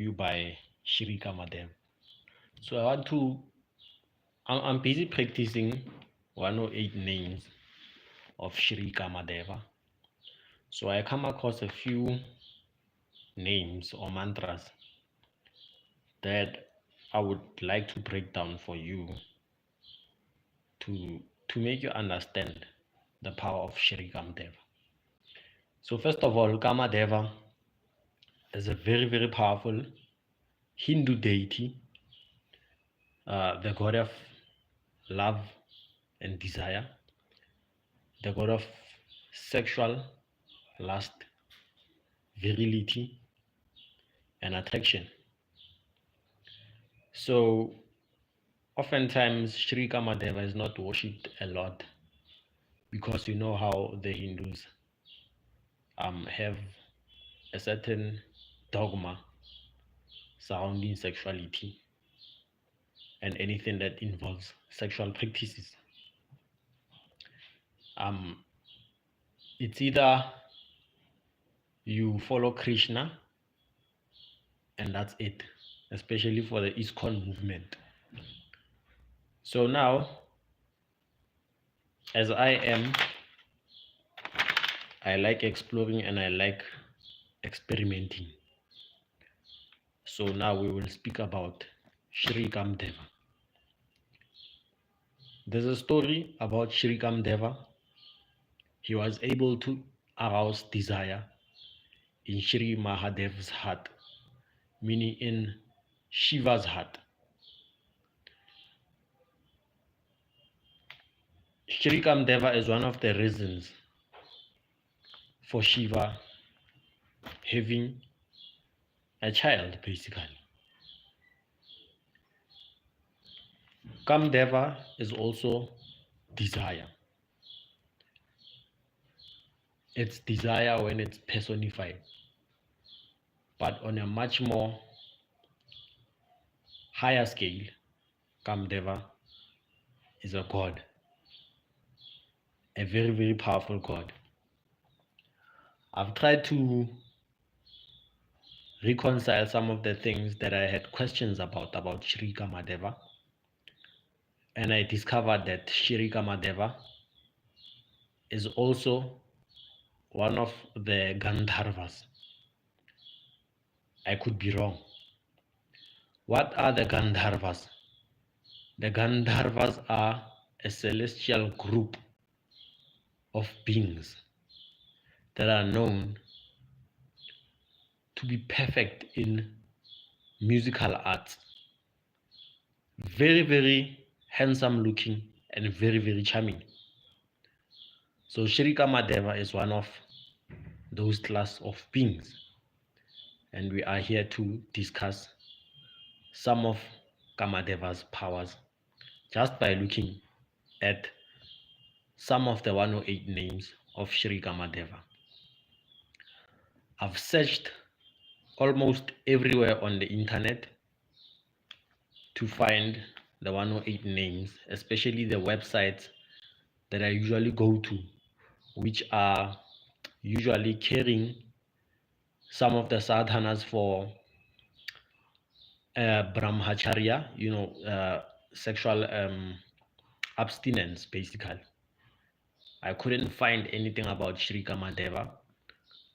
you by Sri Kamdev. So I'm busy practicing 108 names of Sri Kamadeva. So I come across a few names or mantras that I would like to break down for you to make you understand the power of Sri Kamdev. So first of all, Kamadeva is a very, very powerful Hindu deity, the god of love and desire, the god of sexual lust, virility, and attraction. So oftentimes Sri Kamadeva is not worshipped a lot because you know how the Hindus have a certain dogma surrounding sexuality and anything that involves sexual practices. Um, it's either you follow Krishna and that's it, especially for the ISKCON movement. So now, as I like exploring and I like experimenting. So now we will speak about Sri Kamdeva. There's a story about Sri Kamdeva. He was able to arouse desire in Sri Mahadev's heart, meaning in Shiva's heart. Sri Kamdeva is one of the reasons for Shiva having a child, basically. Kamdeva is also desire. It's desire when it's personified, but on a much more higher scale, Kamdeva is a god, a very, very powerful god. I've tried to reconcile some of the things that I had questions about Sri Kamadeva, and I discovered that Sri Kamadeva is also one of the Gandharvas. I could be wrong. What are the Gandharvas? The Gandharvas are a celestial group of beings that are known to be perfect in musical arts. Very, very handsome looking and very, very charming. So Sri Kamadeva is one of those class of beings. And we are here to discuss some of Kamadeva's powers just by looking at some of the 108 names of Sri Kamadeva. I've searched almost everywhere on the internet to find the 108 names, especially the websites that I usually go to, which are usually carrying some of the sadhanas for brahmacharya, sexual abstinence, basically. I couldn't find anything about Sri Kamadeva.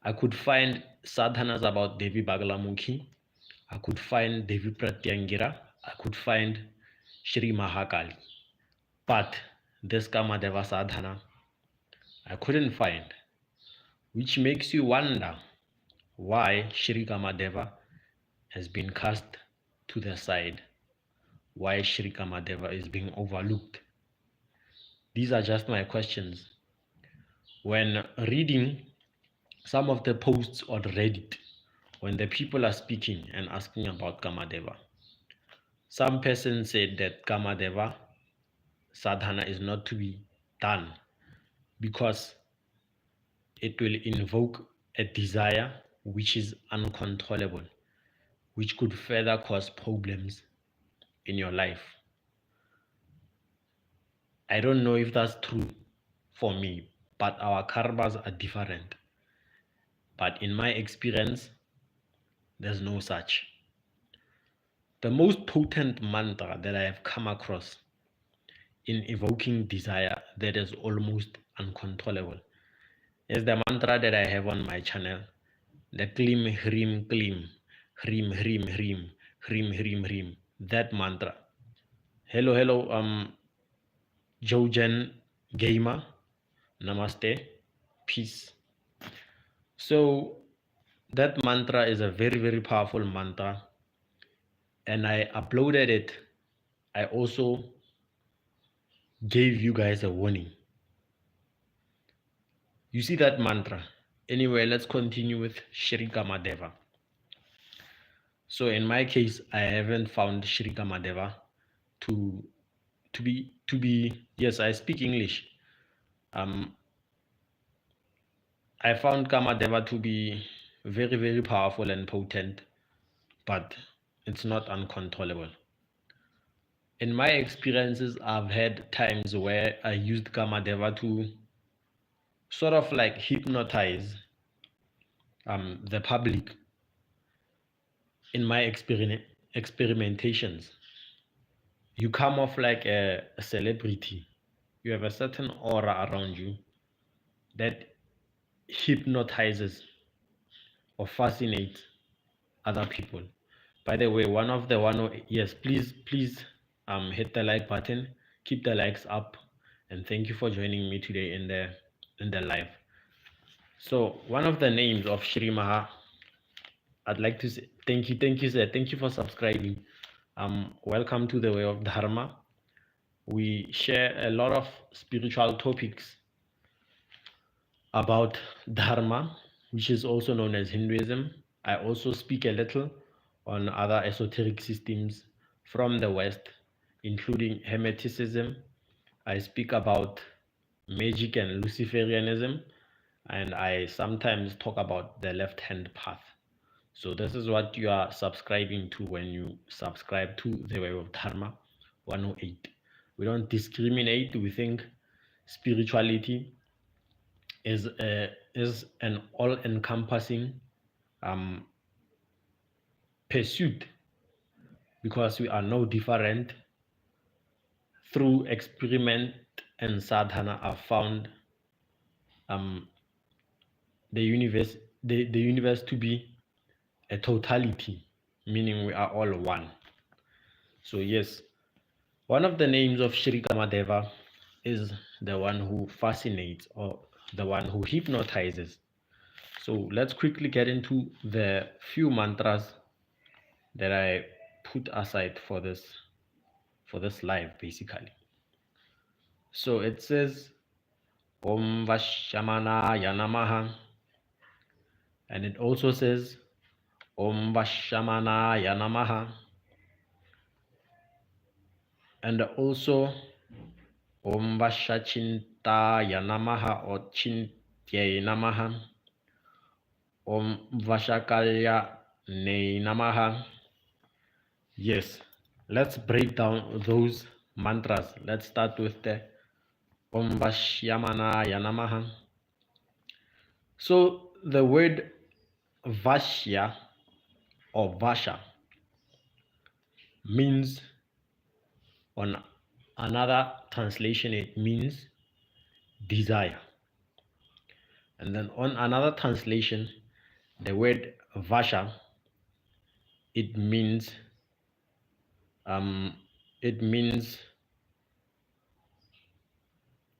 I could find sadhanas about Devi Bagalamukhi. I could find Devi Pratyangira. I could find Shri Mahakali. But this Kamadeva sadhana, I couldn't find, which makes you wonder why Sri Kamadeva has been cast to the side, why Sri Kamadeva is being overlooked. These are just my questions. When reading some of the posts on Reddit, when the people are speaking and asking about Kamadeva, some person said that Kamadeva sadhana is not to be done because it will invoke a desire which is uncontrollable, which could further cause problems in your life. I don't know if that's true for me, but our karmas are different. But in my experience, there's no such. The most potent mantra that I have come across in evoking desire that is almost uncontrollable is the mantra that I have on my channel. The klim hrim klim hrim hrim hrim hrim hrim hrim. That mantra. Hello, hello, Jojen Gamer. Namaste. Peace. So that mantra is a very, very powerful mantra. And I uploaded it. I also gave you guys a warning. You see that mantra. Anyway, let's continue with Sri Kamadeva. So in my case, I haven't found Sri Kamadeva to be yes, I speak English. I found Kamadeva to be very, very powerful and potent, but it's not uncontrollable. In my experiences, I've had times where I used Kamadeva to sort of like hypnotize the public in my experimentations. You come off like a celebrity. You have a certain aura around you that hypnotizes or fascinates other people. By the way, yes, please hit the like button, keep the likes up, and thank you for joining me today in the live. So one of the names of Shri Maha, I'd like to say thank you, sir. Thank you for subscribing. Welcome to the Way of Dharma. We share a lot of spiritual topics about Dharma, which is also known as Hinduism. I also speak a little on other esoteric systems from the West, including Hermeticism. I speak about magic and Luciferianism, and I sometimes talk about the left hand path. So this is what you are subscribing to when you subscribe to the Way of Dharma 108. We don't discriminate. We think spirituality is an all-encompassing pursuit, because we are no different. Through experiment and sadhana, I've found the universe to be a totality, meaning we are all one. So yes, one of the names of Sri Kamadeva is the one who fascinates, or the one who hypnotizes. So let's quickly get into the few mantras that I put aside for this live, basically. So it says Om Vashamanaya Namaha, and it also says Om Vashamanaya Namaha, and also Om Vashachintaya Namaha or Chintye Namaha, Om Vashakalya Ne Namaha. Yes, let's break down those mantras. Let's start with the Om Vashyamanaya Namaha. So the word Vashya or Vasha means, on another translation, it means desire. And then on another translation, the word Vasha, it means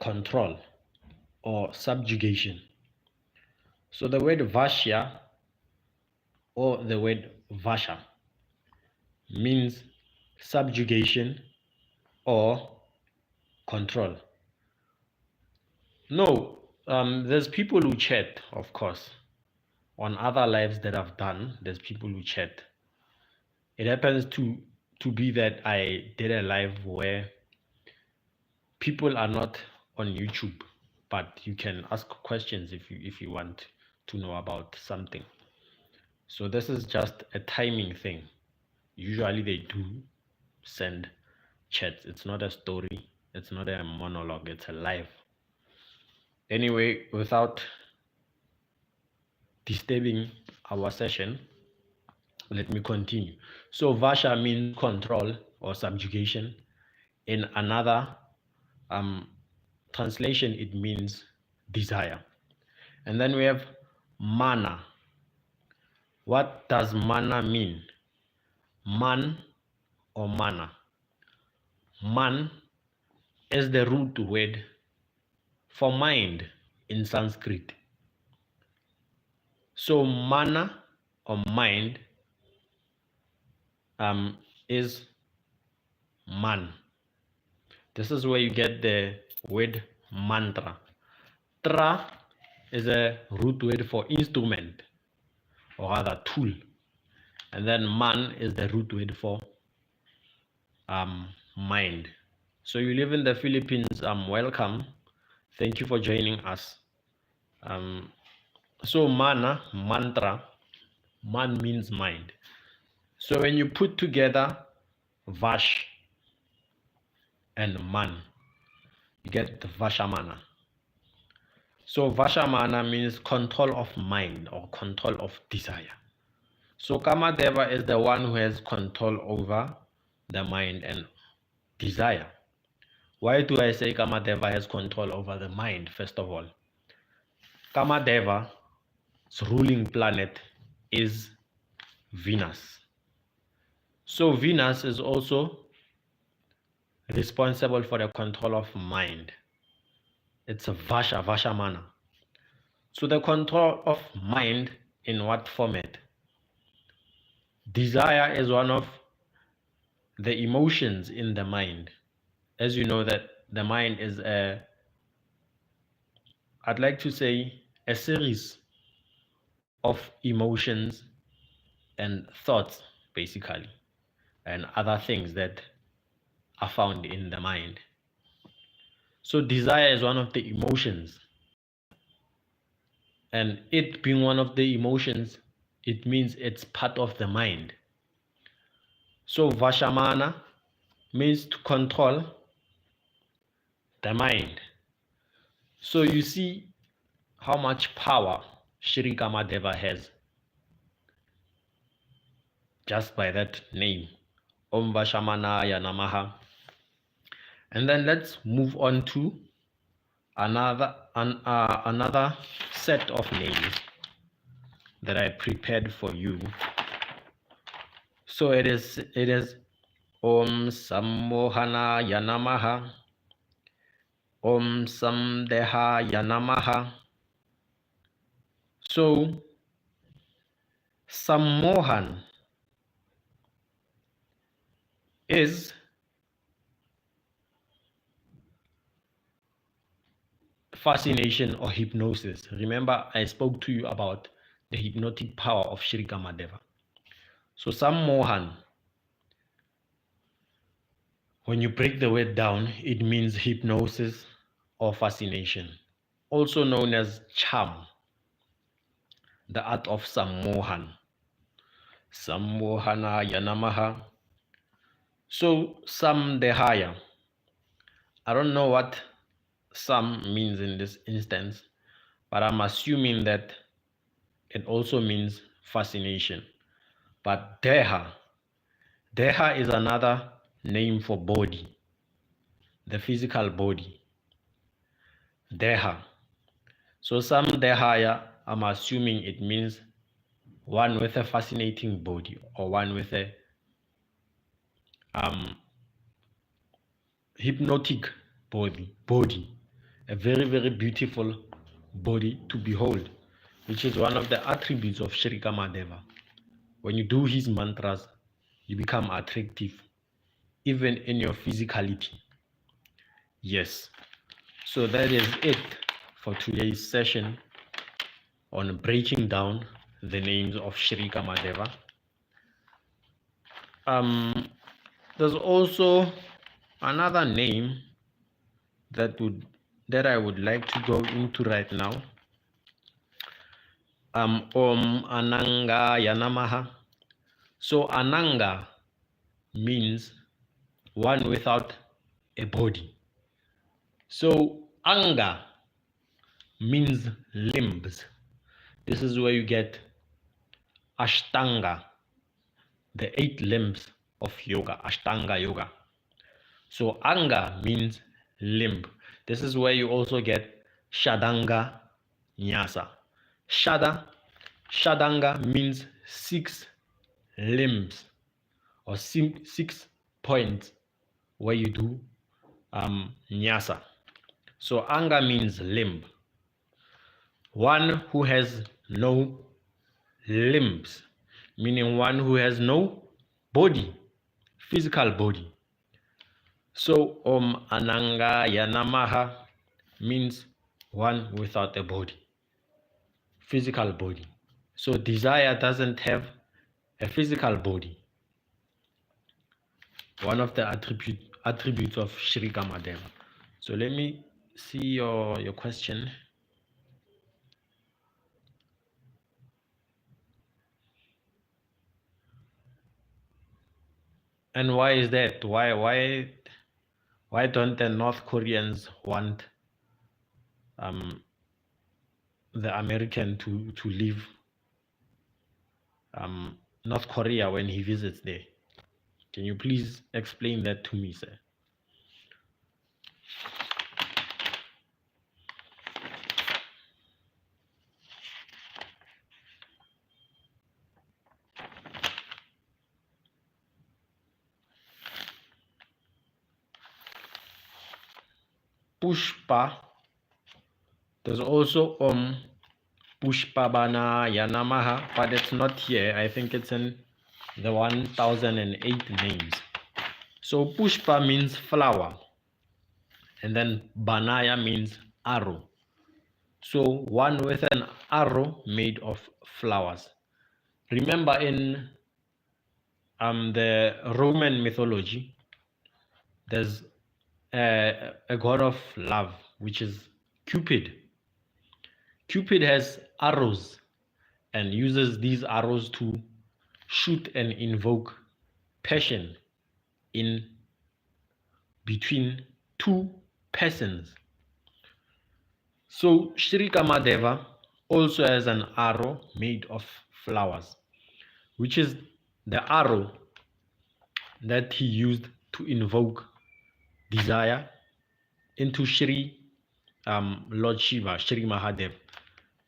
control or subjugation. So the word Vashya or the word Vasha means subjugation or control. No, there's people who chat, of course. On other lives that I've done, there's people who chat. It happens to be that I did a live where people are not on YouTube, but you can ask questions if you want to know about something. So this is just a timing thing. Usually they do send chats. It's not a story, it's not a monologue, it's a live. Anyway, without disturbing our session, Let me continue. So Vasha means control or subjugation. In another translation, it means desire. And then we have mana. What does mana mean? Man or mana. Man is the root word for mind in Sanskrit. So mana or mind is man. This is where you get the word mantra. Tra is a root word for instrument, or rather tool. And then man is the root word for mind. So you live in the Philippines, welcome. Thank you for joining us. So mana, mantra, man means mind. So when you put together Vash and man, you get the Vashamana. So Vashamana means control of mind or control of desire. So Kamadeva is the one who has control over the mind and desire. Why do I say Kamadeva has control over the mind? First of all, Kamadeva's ruling planet is Venus. So Venus is also responsible for the control of mind. It's a Vashamana. So the control of mind in what format? Desire is one of the emotions in the mind. As you know that the mind is I'd like to say a series of emotions and thoughts, basically, and other things that are found in the mind. So desire is one of the emotions, and it being one of the emotions, it means it's part of the mind. So Vashamana means to control the mind. So you see how much power Sri Kamadeva has just by that name, Om Vashamanaya Namaha. And then let's move on to another set of names that I prepared for you. So it is Om Sammohanaya Namaha, Om Samdehaya Namaha. So Sammohan is fascination or hypnosis. Remember, I spoke to you about the hypnotic power of Sri Kamadeva. So Sammohan, when you break the word down, it means hypnosis or fascination, also known as charm, the art of Sammohan. Sammohanaya Namaha. So Samdehaya, I don't know what Sam means in this instance, but I'm assuming that it also means fascination. But Deha is another name for body, the physical body. Deha. So Samdehaya, I'm assuming it means one with a fascinating body, or one with a hypnotic body, a very, very beautiful body to behold, which is one of the attributes of Sri Kamadeva. When you do his mantras, you become attractive, even in your physicality. Yes. So that is it for today's session on breaking down the names of Sri Kamadeva. There's also another name that I would like to go into right now. Om Anangaya Namaha. So Ananga means one without a body. So Anga means limbs. This is where you get Ashtanga. the 8 limbs of yoga, Ashtanga yoga. So anga means limb. This is where you also get Shadanga Nyasa. Shadanga means 6 limbs or 6 points where you do Nyasa. So anga means limb. One who has no limbs, meaning one who has no body, physical body. So Ananga Yanamaha means one without a body, physical body. So desire doesn't have a physical body. One of the attributes of Sri Kamdev. So let me see your question. And why is that? Why don't the North Koreans want the American to leave North Korea when he visits there? Can you please explain that to me, sir? Pushpa. There's also Pushpabana Yanamaha, but it's not here. I think it's in the 1008 names. So Pushpa means flower, and then Banaya means arrow. So one with an arrow made of flowers. Remember in the Roman mythology, there's a god of love, which is Cupid. Cupid has arrows and uses these arrows to shoot and invoke passion in between two persons. So Sri Kamadeva also has an arrow made of flowers, which is the arrow that he used to invoke desire into Sri Lord Shiva, Sri Mahadev.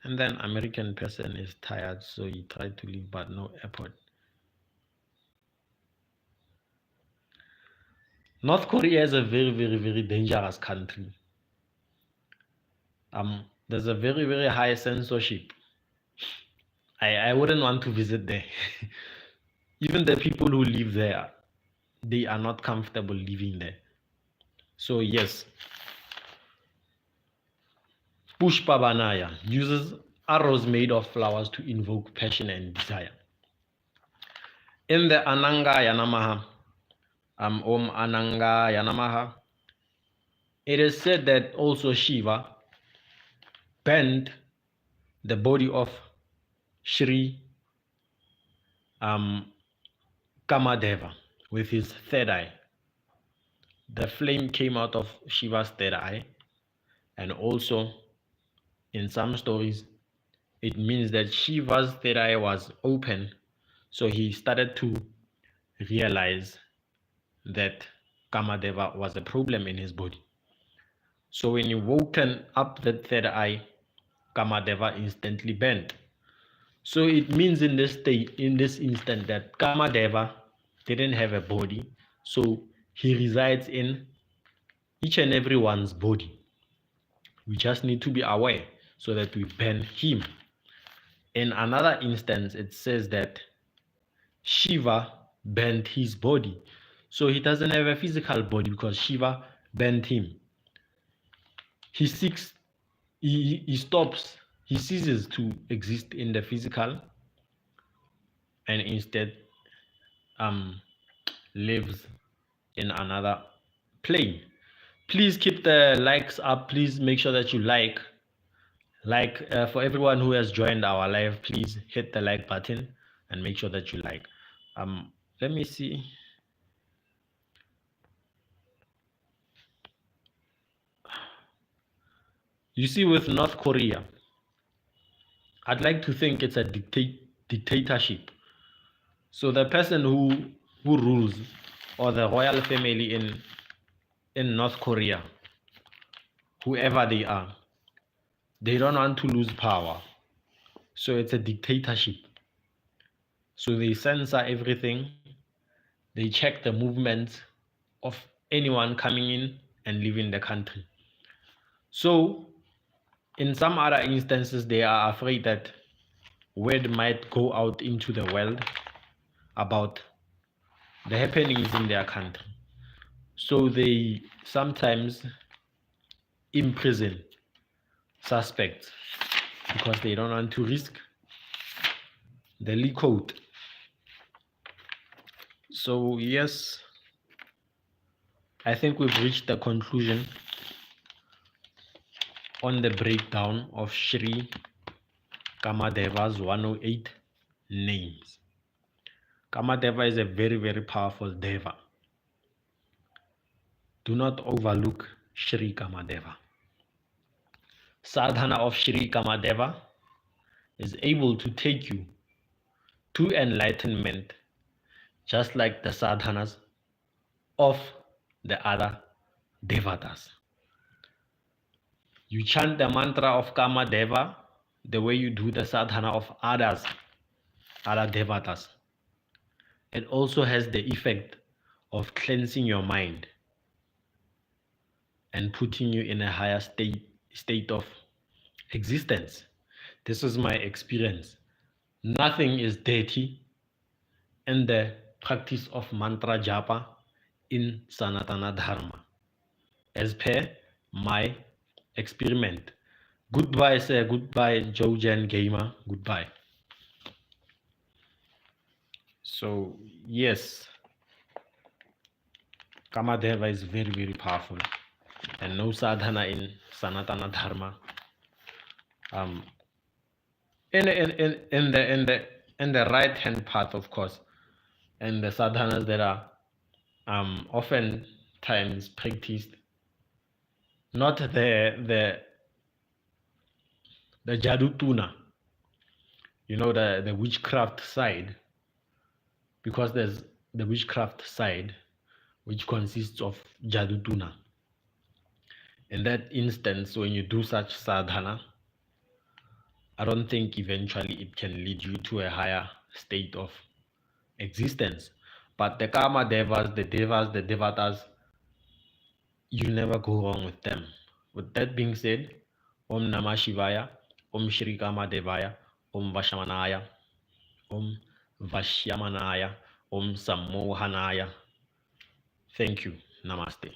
And then American person is tired, so he tried to leave, but no airport. North Korea is a very, very, very dangerous country. There's a very, very high censorship. I wouldn't want to visit there. Even the people who live there, they are not comfortable living there. So yes, Pushpabanaya uses arrows made of flowers to invoke passion and desire. In the Ananga Yanamaha, Om Ananga Yanamaha, it is said that also Shiva bent the body of Sri Kamadeva with his third eye. The flame came out of Shiva's third eye, and also in some stories it means that Shiva's third eye was open, so he started to realize that Kamadeva was a problem in his body. So when he woken up that third eye, Kamadeva instantly bent. So it means in this instant that Kamadeva didn't have a body, so he resides in each and everyone's body. We just need to be aware so that we ban him. In another instance, it says that Shiva bent his body. So he doesn't have a physical body because Shiva bent him. He ceases to exist in the physical and instead lives in another plane. Please keep the likes up. Please make sure that you like for everyone who has joined our live, please hit the like button and make sure that you like. Let me see. You see, with North Korea, I'd like to think it's a dictatorship. So the person who rules, or the royal family in North Korea, whoever they don't want to lose power. So it's a dictatorship. So they censor everything. They check the movements of anyone coming in and leaving the country. So in some other instances, they are afraid that word might go out into the world about the happenings in their country. So they sometimes imprison suspects because they don't want to risk the leak code. So yes, I think we've reached the conclusion on the breakdown of Sri Kamadeva's 108 names. Kamadeva is a very, very powerful deva. Do not overlook Sri Kamadeva. Sadhana of Sri Kamadeva is able to take you to enlightenment, just like the sadhanas of the other devatas. You chant the mantra of Kamadeva the way you do the sadhana of other devatas. It also has the effect of cleansing your mind and putting you in a higher state of existence. This is my experience. Nothing is dirty in the practice of mantra japa in Sanatana Dharma, as per my experiment. Goodbye, sir. Goodbye, Jojen Gamer. Goodbye. So, yes, Kamadeva is very, very powerful. And no sadhana in Sanatana Dharma. In the right hand path, of course, and the sadhanas that are often times practiced, not the jadutuna, the witchcraft side, because there's the witchcraft side which consists of jadutuna. In that instance, when you do such sadhana, I don't think eventually it can lead you to a higher state of existence. But the Kama Devas, the Devatas, you never go wrong with them. With that being said, Om Namah Shivaya, Om Shri Kama Devaya, Om Vashamanaya, Om Vashyamanaya, Om Sammohanaya. Thank you. Namaste.